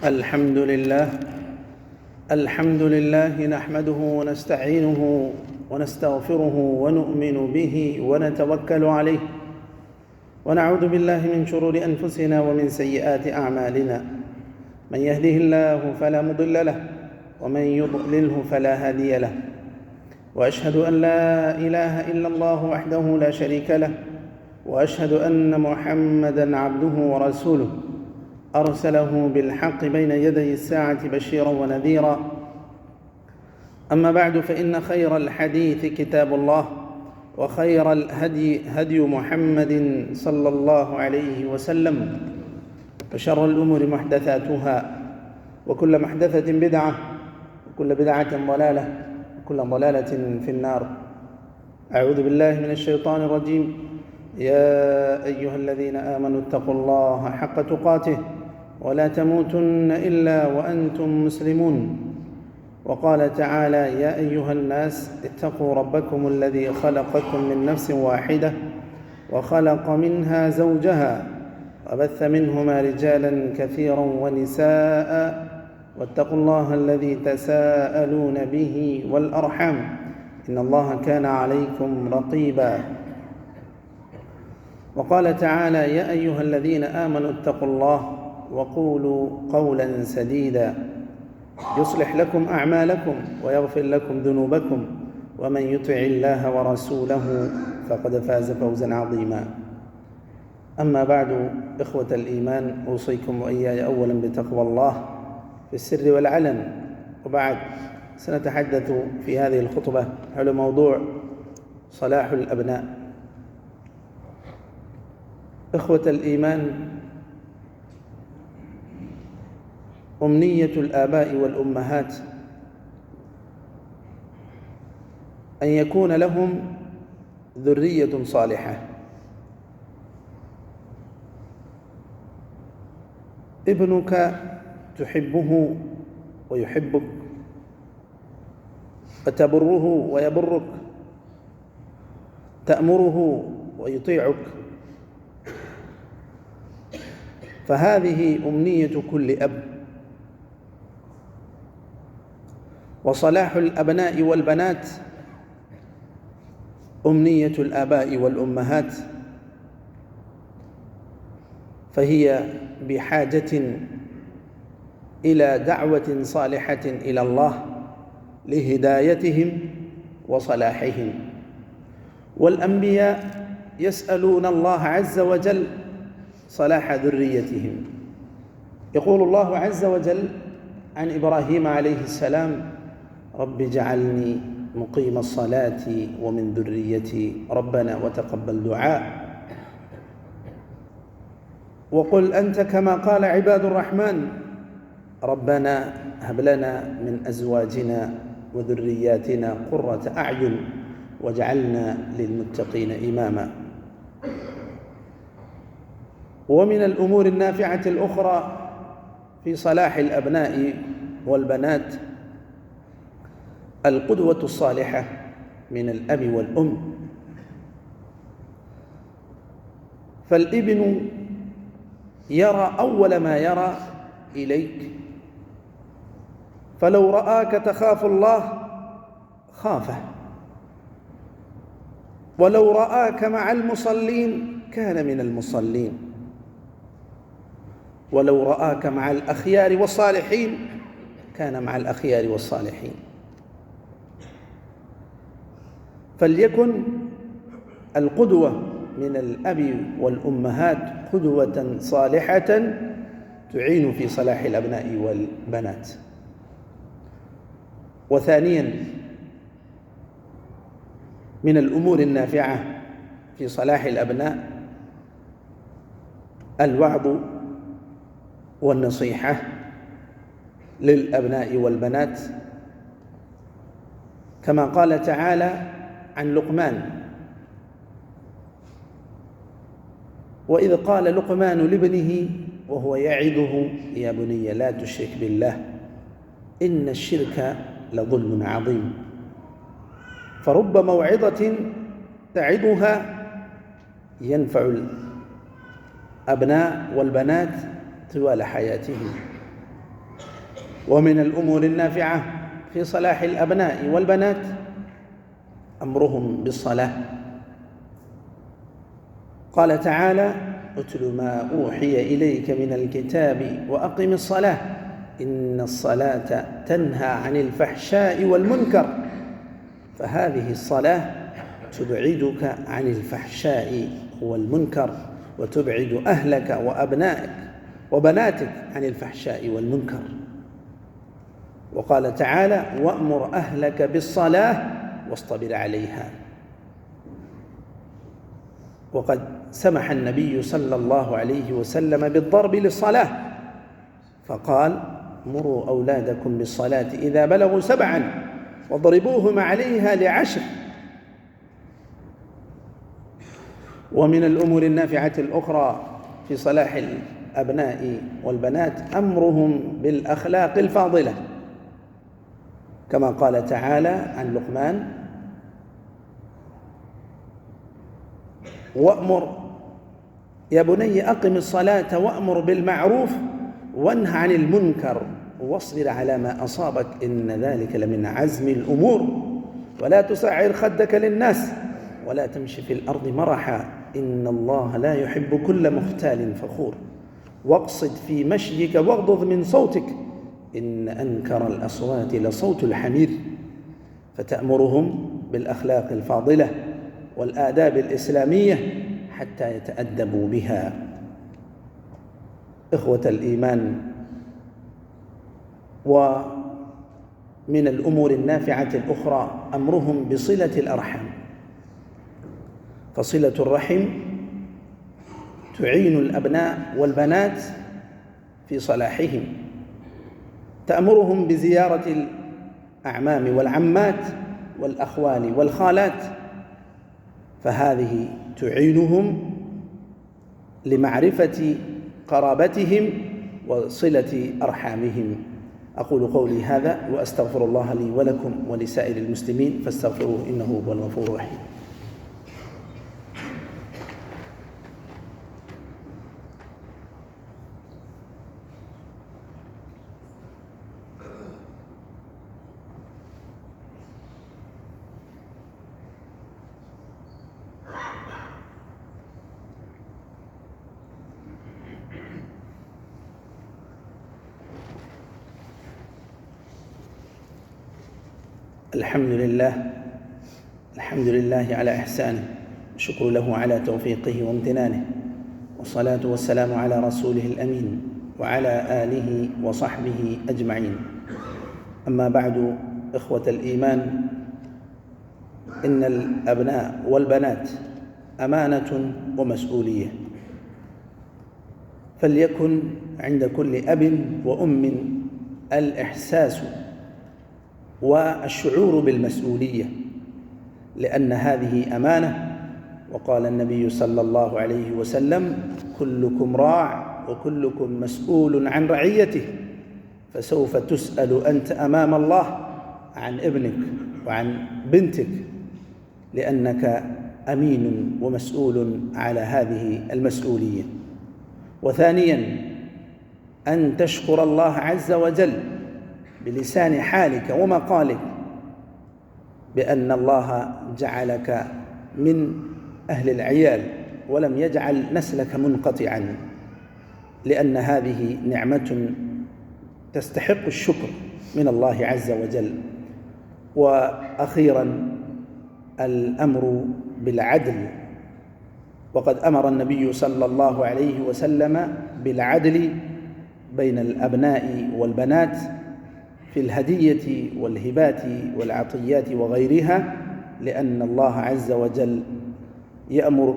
الحمد لله نحمده ونستعينه ونستغفره ونؤمن به ونتوكل عليه، ونعوذ بالله من شرور أنفسنا ومن سيئات أعمالنا. من يهده الله فلا مضل له، ومن يضلله فلا هادي له. وأشهد أن لا إله إلا الله وحده لا شريك له، وأشهد أن محمدًا عبده ورسوله أرسله بالحق بين يدي الساعة بشيرا ونذيرا. أما بعد، فإن خير الحديث كتاب الله، وخير الهدي هدي محمد صلى الله عليه وسلم، وشر الأمور محدثاتها، وكل محدثة بدعة، وكل بدعة ضلالة، وكل ضلالة في النار. أعوذ بالله من الشيطان الرجيم. يا أيها الذين آمنوا اتقوا الله حق تقاته ولا تموتن إلا وأنتم مسلمون. وقال تعالى: يا أيها الناس اتقوا ربكم الذي خلقكم من نفس واحدة وخلق منها زوجها وبث منهما رجالا كثيرا ونساء، واتقوا الله الذي تساءلون به والأرحام، إن الله كان عليكم رقيبا. وقال تعالى: يا أيها الذين آمنوا اتقوا الله وقولوا قولا سديدا يصلح لكم أعمالكم ويغفر لكم ذنوبكم، ومن يطع الله ورسوله فقد فاز فوزا عظيما. أما بعد، إخوة الإيمان، أوصيكم وإياي أولا بتقوى الله في السر والعلن. وبعد، سنتحدث في هذه الخطبة حول موضوع صلاح الأبناء. إخوة الإيمان، أمنية الآباء والأمهات أن يكون لهم ذرية صالحة. ابنك تحبه ويحبك، وتبره ويبرك، تأمره ويطيعك، فهذه أمنية كل أب. وصلاح الأبناء والبنات أمنية الآباء والأمهات، فهي بحاجة إلى دعوة صالحة إلى الله لهدايتهم وصلاحهم. والأنبياء يسألون الله عز وجل صلاح ذريتهم. يقول الله عز وجل عن إبراهيم عليه السلام: رب اجعلني مقيم الصلاة ومن ذريتي ربنا وتقبل دعاء. وقل أنت كما قال عباد الرحمن: ربنا هب لنا من أزواجنا وذرياتنا قرة أعين واجعلنا للمتقين إماما. ومن الأمور النافعة الأخرى في صلاح الأبناء والبنات القدوة الصالحة من الأب والأم. فالابن يرى أول ما يرى إليك، فلو رآك تخاف الله خافه، ولو رآك مع المصلين كان من المصلين، ولو رآك مع الأخيار والصالحين كان مع الأخيار والصالحين. فليكن القدوة من الأب والأمهات قدوة صالحة تعين في صلاح الأبناء والبنات. وثانيا، من الأمور النافعة في صلاح الأبناء الوعظ والنصيحة للأبناء والبنات، كما قال تعالى عن لقمان: وإذ قال لقمان لابنه وهو يعظه يا بني لا تشرك بالله إن الشرك لظلم عظيم. فرب موعظة تعظها ينفع الأبناء والبنات طوال حياتهم. ومن الأمور النافعة في صلاح الأبناء والبنات أمرهم بالصلاة. قال تعالى: اتل ما أوحي إليك من الكتاب وأقم الصلاة إن الصلاة تنهى عن الفحشاء والمنكر. فهذه الصلاة تبعدك عن الفحشاء والمنكر وتبعد أهلك وأبنائك وبناتك عن الفحشاء والمنكر. وقال تعالى: وأمر أهلك بالصلاة واصطبر عليها. وقد سمح النبي صلى الله عليه وسلم بالضرب للصلاة، فقال: مروا أولادكم بالصلاة إذا بلغوا 7 واضربوهم عليها ل10. ومن الأمور النافعة الأخرى في صلاح الأبناء والبنات أمرهم بالأخلاق الفاضلة، كما قال تعالى عن لقمان: وأمر يا بني أقم الصلاة وأمر بالمعروف وانه عن المنكر واصبر على ما أصابك إن ذلك لمن عزم الأمور ولا تصعر خدك للناس ولا تمشي في الأرض مرحا إن الله لا يحب كل مختال فخور واقصد في مشيك واغضض من صوتك إن أنكر الأصوات لصوت الحمير. فتأمرهم بالأخلاق الفاضلة والآداب الإسلامية حتى يتأدبوا بها. إخوة الإيمان، ومن الأمور النافعة الأخرى أمرهم بصلة الأرحام. فصلة الرحم تعين الأبناء والبنات في صلاحهم، تأمرهم بزيارة الأعمام والعمات والأخوال والخالات، فهذه تعينهم لمعرفة قرابتهم وصلة أرحامهم. أقول قولي هذا وأستغفر الله لي ولكم ولسائر المسلمين فاستغفروه إنه هو الغفور الرحيم. الحمد لله على إحسانه، الشكر له على توفيقه وامتنانه، والصلاة والسلام على رسوله الأمين وعلى آله وصحبه أجمعين. أما بعد، إخوة الإيمان، إن الأبناء والبنات أمانة ومسؤولية، فليكن عند كل أب وأم الإحساس والشعور بالمسؤولية، لأن هذه أمانة. وقال النبي صلى الله عليه وسلم: كلكم راع وكلكم مسؤول عن رعيته، فسوف تسأل أنت أمام الله عن ابنك وعن بنتك، لأنك أمين ومسؤول على هذه المسؤولية. وثانياً، أن تشكر الله عز وجل بلسان حالك ومقالك بأن الله جعلك من أهل العيال ولم يجعل نسلك منقطعاً، لأن هذه نعمة تستحق الشكر من الله عز وجل. وأخيراً، الأمر بالعدل، وقد أمر النبي صلى الله عليه وسلم بالعدل بين الأبناء والبنات في الهدية والهبات والعطيات وغيرها، لأن الله عز وجل يأمرك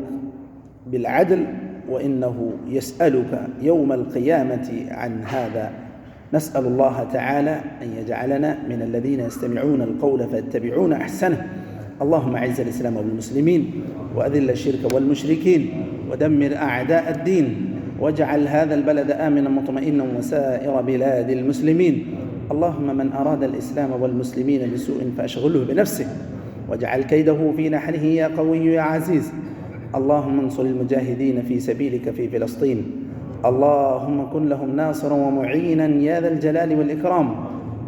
بالعدل وإنه يسألك يوم القيامة عن هذا. نسأل الله تعالى أن يجعلنا من الذين يستمعون القول فيتبعون أحسنه. اللهم أعز الإسلام والمسلمين وأذل الشرك والمشركين ودمر أعداء الدين، واجعل هذا البلد آمنا مطمئنا وسائر بلاد المسلمين. اللهم من أراد الإسلام والمسلمين بسوء فأشغله بنفسه واجعل كيده في نحره يا قوي يا عزيز. اللهم انصر المجاهدين في سبيلك في فلسطين، اللهم كن لهم ناصرا ومعينا يا ذا الجلال والإكرام.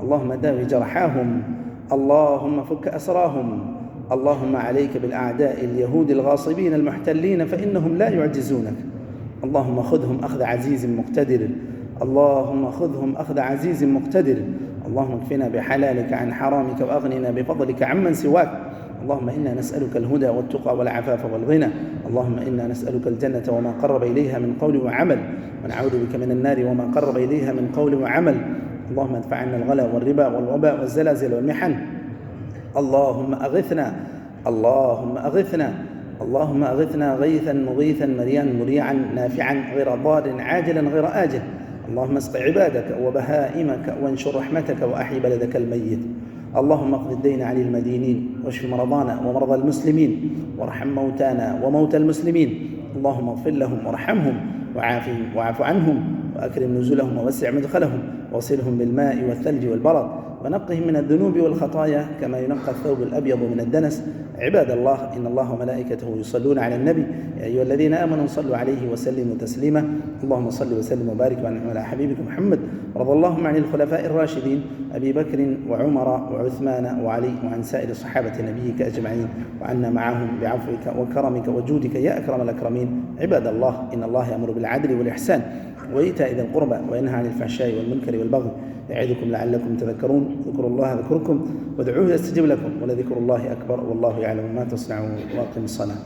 اللهم داوي جرحاهم، اللهم فك أسراهم. اللهم عليك بالأعداء اليهود الغاصبين المحتلين فإنهم لا يعجزونك. اللهم خذهم أخذ عزيز مقتدر، اللهم خذهم أخذ عزيز مقتدر. اللهم اكفنا بحلالك عن حرامك وأغننا بفضلك عمن سواك. اللهم إنا نسألك الهدى والتقى والعفاف والغنى. اللهم إنا نسألك الجنة وما قرب إليها من قول وعمل، ونعوذ بك من النار وما قرب إليها من قول وعمل. اللهم ادفع عنا الغلا والربا والوباء والزلازل والمحن. اللهم أغثنا، اللهم أغثنا، اللهم أغثنا غيثا مغيثا مريا مريعا نافعا غير ضار عاجلا غير آجل. اللهم اسق عبادك وبهائمك وانشر رحمتك وأحي بلدك الميت. اللهم اقض الدين عن المدينين واشف مرضانا ومرضى المسلمين وارحم موتانا وموتى المسلمين. اللهم اغفر لهم وارحمهم وعافهم واعف عنهم وأكرم نزلهم ووسع مدخلهم واغسلهم بالماء والثلج والبرد ونقهم من الذنوب والخطايا كما ينقى الثوب الأبيض من الدنس. عباد الله، إن الله وملائكته يصلون على النبي يا أيها الذين آمنوا صلوا عليه وسلموا تسليما. اللهم صل وسلم وبارك وأنعم على حبيبك محمد. رضى اللهم عن الخلفاء الراشدين أبي بكر وعمر وعثمان وعلي وعن سائر صحابة نبيك أجمعين، وعنا معهم بعفوك وكرمك وجودك يا أكرم الأكرمين. عباد الله، إن الله يأمر بالعدل والإحسان وإيتاء ذي القربى وينهى عن الفحشاء والمنكر والبغي يعظكم لعلكم تذكرون. اذكروا الله يذكركم وادعوه يستجب لكم، ولذكر الله أكبر والله يعلم ما تصنعون. وأقم الصلاة.